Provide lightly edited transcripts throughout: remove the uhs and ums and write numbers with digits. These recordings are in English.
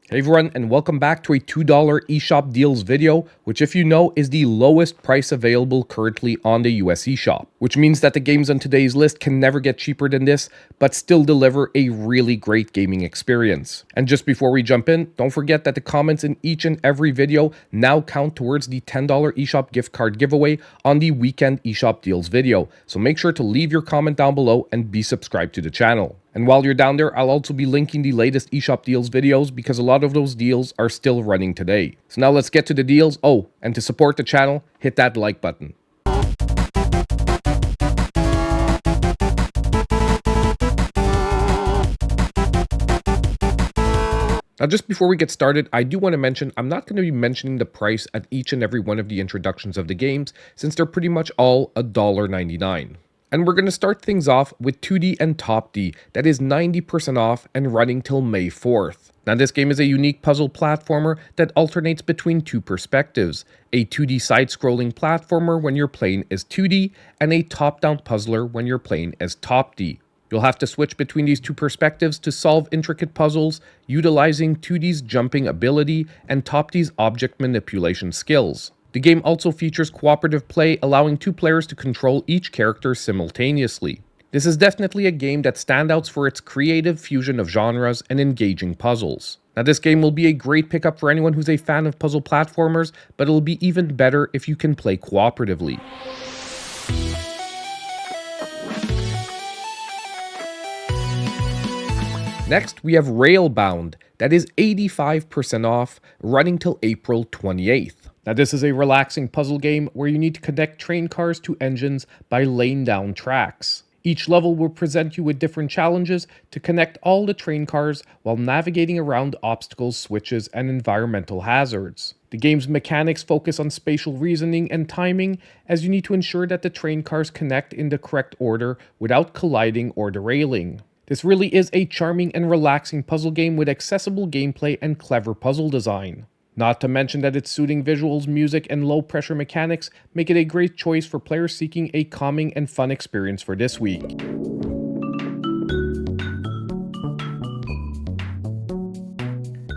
Hey everyone, and welcome back to a $2 eShop deals video, which if you know is the lowest price available currently on the US eShop, which means that the games on today's list can never get cheaper than this, but still deliver a really great gaming experience. And just before we jump in, don't forget that the comments in each and every video now count towards the $10 eShop gift card giveaway on the weekend eShop deals video, so make sure to leave your comment down below and be subscribed to the channel. And while you're down there, I'll also be linking the latest eShop deals videos because a lot of those deals are still running today. So now let's get to the deals. Oh, and to support the channel, hit that like button. Now, just before we get started, I do want to mention I'm not going to be mentioning the price at each and every one of the introductions of the games since they're pretty much all $1.99. And we're going to start things off with Toodee and Topdee that is 90% off and running till May 4th. Now this game is a unique puzzle platformer that alternates between two perspectives, a 2D side-scrolling platformer when you're playing as Toodee and a top-down puzzler when you're playing as Topdee. You'll have to switch between these two perspectives to solve intricate puzzles, utilizing 2D's jumping ability and Topdee's object manipulation skills. The game also features cooperative play, allowing two players to control each character simultaneously. This is definitely a game that stands out for its creative fusion of genres and engaging puzzles. Now this game will be a great pickup for anyone who's a fan of puzzle platformers, but it'll be even better if you can play cooperatively. Next, we have Railbound that is 85% off, running till April 28th. Now this is a relaxing puzzle game where you need to connect train cars to engines by laying down tracks. Each level will present you with different challenges to connect all the train cars while navigating around obstacles, switches, and environmental hazards. The game's mechanics focus on spatial reasoning and timing, as you need to ensure that the train cars connect in the correct order without colliding or derailing. This really is a charming and relaxing puzzle game with accessible gameplay and clever puzzle design. Not to mention that its soothing visuals, music, and low-pressure mechanics make it a great choice for players seeking a calming and fun experience for this week.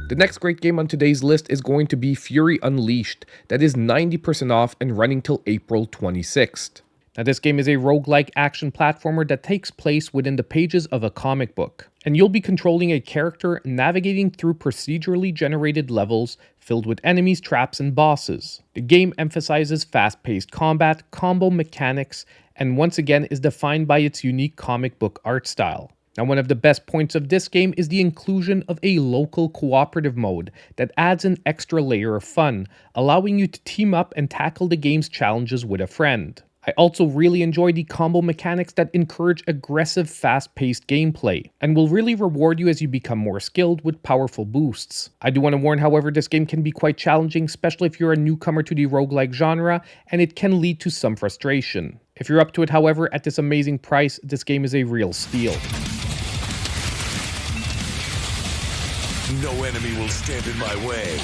The next great game on today's list is going to be Fury Unleashed, that is 90% off and running till April 26th. Now this game is a roguelike action platformer that takes place within the pages of a comic book, and you'll be controlling a character navigating through procedurally generated levels filled with enemies, traps, and bosses. The game emphasizes fast-paced combat, combo mechanics, and once again is defined by its unique comic book art style. Now one of the best points of this game is the inclusion of a local cooperative mode that adds an extra layer of fun, allowing you to team up and tackle the game's challenges with a friend. I also really enjoy the combo mechanics that encourage aggressive, fast-paced gameplay, and will really reward you as you become more skilled with powerful boosts. I do want to warn, however, this game can be quite challenging, especially if you're a newcomer to the roguelike genre, and it can lead to some frustration. If you're up to it, however, at this amazing price, this game is a real steal. No enemy will stand in my way.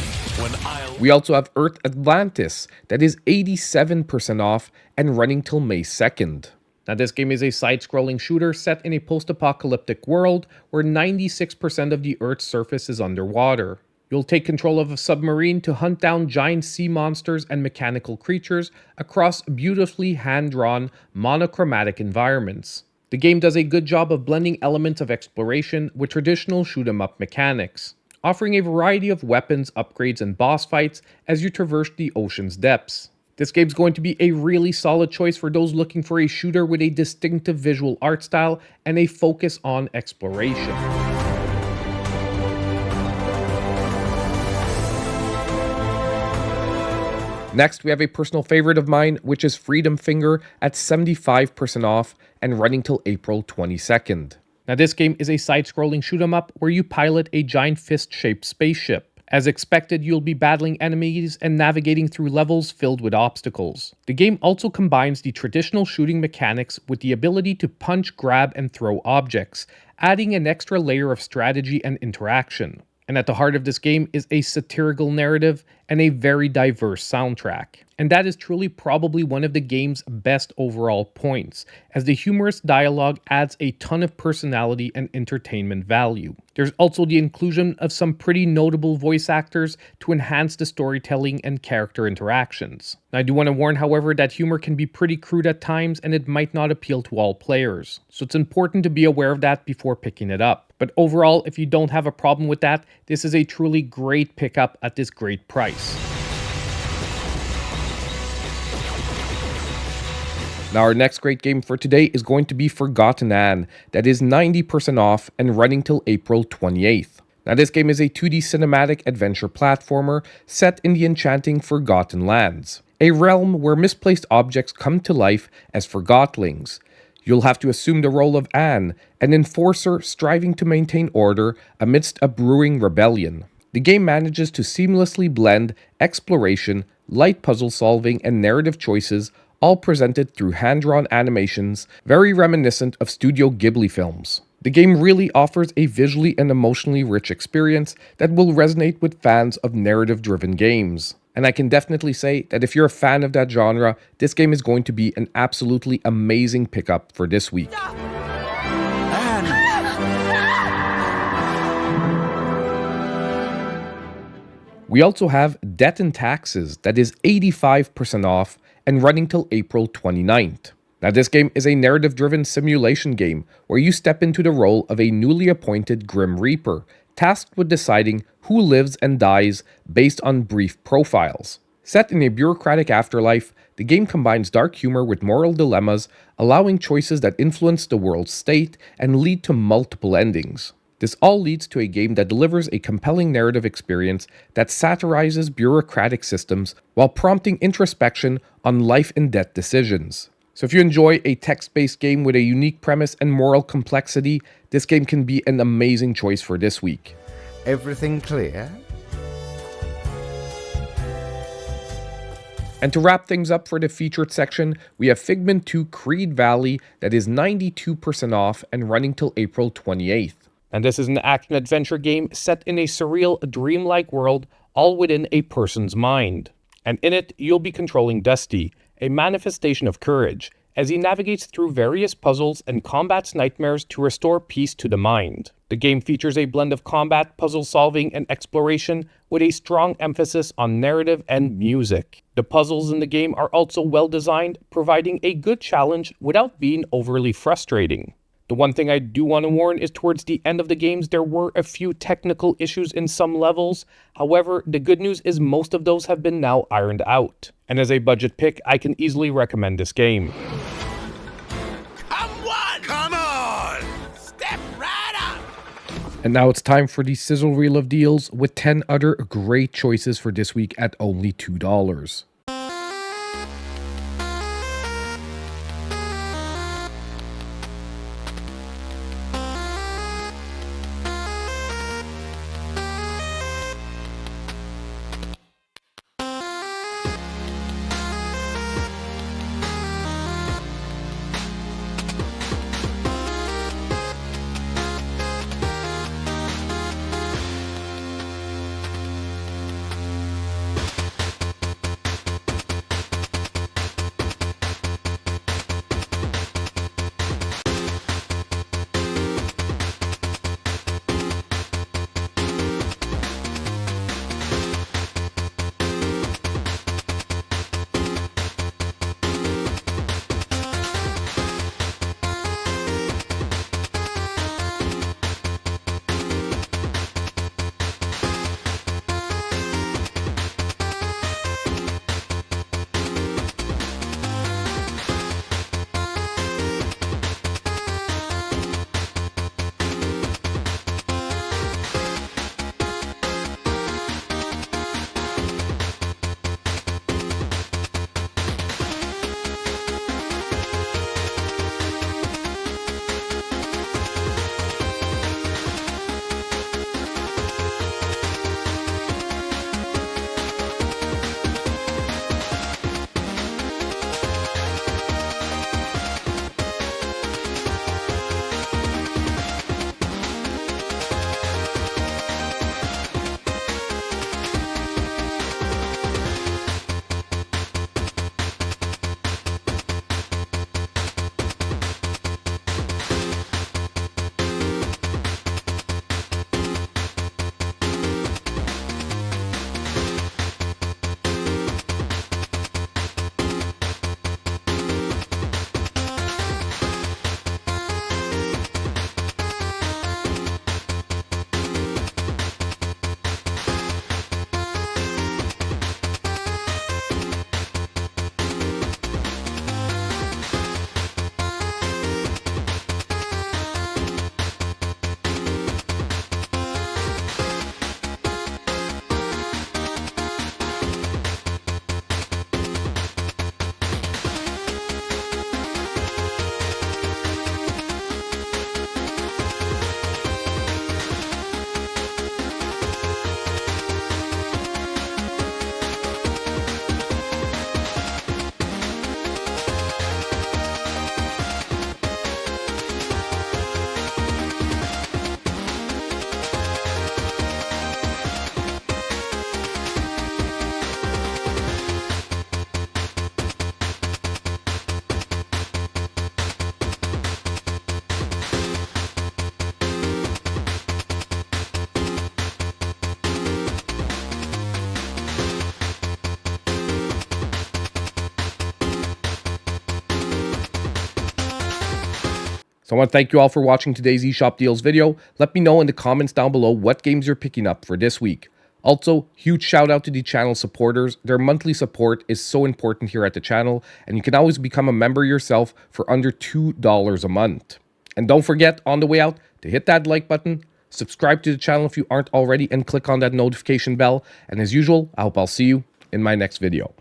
We also have Atlantis that is 87% off and running till May 2nd. Now this game is a side-scrolling shooter set in a post-apocalyptic world where 96% of the Earth's surface is underwater. You'll take control of a submarine to hunt down giant sea monsters and mechanical creatures across beautifully hand-drawn, monochromatic environments. The game does a good job of blending elements of exploration with traditional shoot-'em-up mechanics, offering a variety of weapons, upgrades, and boss fights as you traverse the ocean's depths. This game's going to be a really solid choice for those looking for a shooter with a distinctive visual art style and a focus on exploration. Next, we have a personal favorite of mine, which is Freedom Finger at 75% off and running till April 22nd. Now this game is a side-scrolling shoot-'em-up where you pilot a giant fist-shaped spaceship. As expected, you'll be battling enemies and navigating through levels filled with obstacles. The game also combines the traditional shooting mechanics with the ability to punch, grab, and throw objects, adding an extra layer of strategy and interaction. And at the heart of this game is a satirical narrative and a very diverse soundtrack. And that is truly probably one of the game's best overall points, as the humorous dialogue adds a ton of personality and entertainment value. There's also the inclusion of some pretty notable voice actors to enhance the storytelling and character interactions. Now, I do want to warn, however, that humor can be pretty crude at times and it might not appeal to all players. So it's important to be aware of that before picking it up. But overall, if you don't have a problem with that, this is a truly great pickup at this great price. Now our next great game for today is going to be Forgotton Anne, that is 90% off and running till April 28th. Now this game is a 2D cinematic adventure platformer set in the enchanting Forgotten Lands, a realm where misplaced objects come to life as Forgotlings. You'll have to assume the role of Anne, an enforcer striving to maintain order amidst a brewing rebellion. The game manages to seamlessly blend exploration, light puzzle solving, and narrative choices, all presented through hand-drawn animations, very reminiscent of Studio Ghibli films. The game really offers a visually and emotionally rich experience that will resonate with fans of narrative-driven games. And I can definitely say that if you're a fan of that genre, this game is going to be an absolutely amazing pickup for this week. We also have Debt and Taxes, that is 85% off and running till April 29th. Now this game is a narrative-driven simulation game where you step into the role of a newly appointed Grim Reaper, tasked with deciding who lives and dies based on brief profiles. Set in a bureaucratic afterlife, the game combines dark humor with moral dilemmas, allowing choices that influence the world's state and lead to multiple endings. This all leads to a game that delivers a compelling narrative experience that satirizes bureaucratic systems while prompting introspection on life and death decisions. So if you enjoy a text-based game with a unique premise and moral complexity, this game can be an amazing choice for this week. Everything clear? And to wrap things up for the featured section, we have Figment 2 Creed Valley that is 92% off and running till April 28th. And this is an action-adventure game set in a surreal, dreamlike world, all within a person's mind. And in it, you'll be controlling Dusty, a manifestation of courage, as he navigates through various puzzles and combats nightmares to restore peace to the mind. The game features a blend of combat, puzzle solving, and exploration, with a strong emphasis on narrative and music. The puzzles in the game are also well designed, providing a good challenge without being overly frustrating. The one thing I do want to warn is towards the end of the games there were a few technical issues in some levels. However, the good news is most of those have been now ironed out. And as a budget pick, I can easily recommend this game. Come on! Step right up! And now it's time for the Sizzle Reel of Deals with 10 other great choices for this week at only $2. So I want to thank you all for watching today's eShop Deals video. Let me know in the comments down below what games you're picking up for this week. Also, huge shout out to the channel supporters. Their monthly support is so important here at the channel, and you can always become a member yourself for under $2 a month. And don't forget, on the way out, to hit that like button, subscribe to the channel if you aren't already, and click on that notification bell. And as usual, I hope I'll see you in my next video.